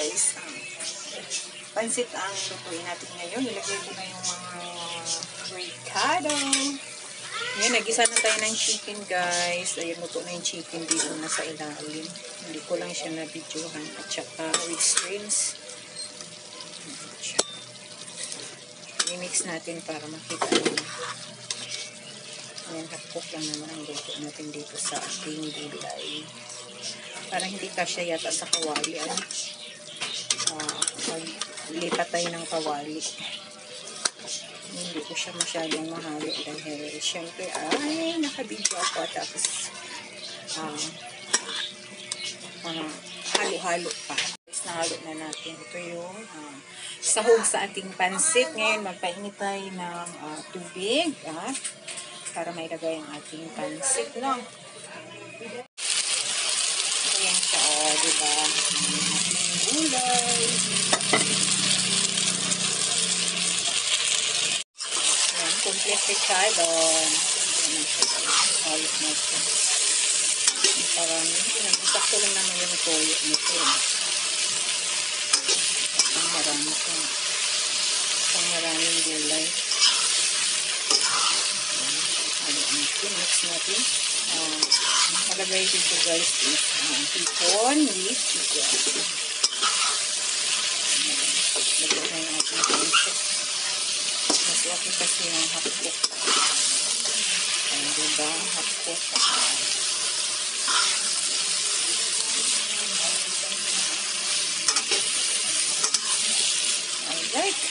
guys. Pansit ang lutuin natin ngayon. Nilagay ko na yung mga ricado. Ngayon, nag-isa na tayo ng chicken guys. Ayun, luto na yung chicken dito na sa ilalim. Hindi ko lang siya na-videohan. At saka with shrimps. I-mix natin para makita nyo. Ayan, hakok lang naman ang luto natin dito sa ating gulay. Parang hindi kasya yata sa kawali. Lipat tayo ng kawali. Hindi ko siya masyadong mahalo dahil syempre ay nakabidyo ako at tapos halo-halo pa. Nahalo na natin. Ito yung sahog sa ating pansit. Ngayon magpainit tayo ng tubig para mailagay ang ating pansit, no? Ayan siya, diba? Ating gulay. Ayan, complete ricado. Ayan siya. Halo na siya. Parang, sakto lang naman yung toyo nito. Marami ito. Pang maraming gulay. Mix natin. Nakalagay dito guys is hipon with chicken. Lagay na yung ating pansit. Mas okay kasi yung hapok. Diba? Hapok. Alright.